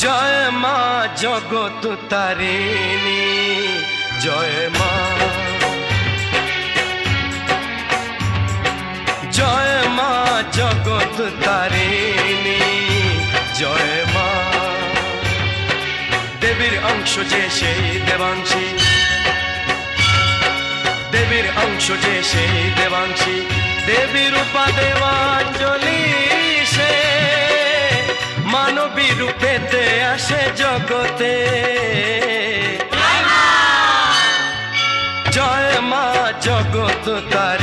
জয় মা জগত তারিণী, জয় মা, জয় মা জগত তারিণী, জয় মা। দেবীর অংশ যে সেই দেবাংশী, দেবীর অংশ যে সেই দেবাংশী, দেবী রূপা দেবাঞ্জলি সে মানবী রূপেতে আসে জগতে। জয় মা জগত তারিণী।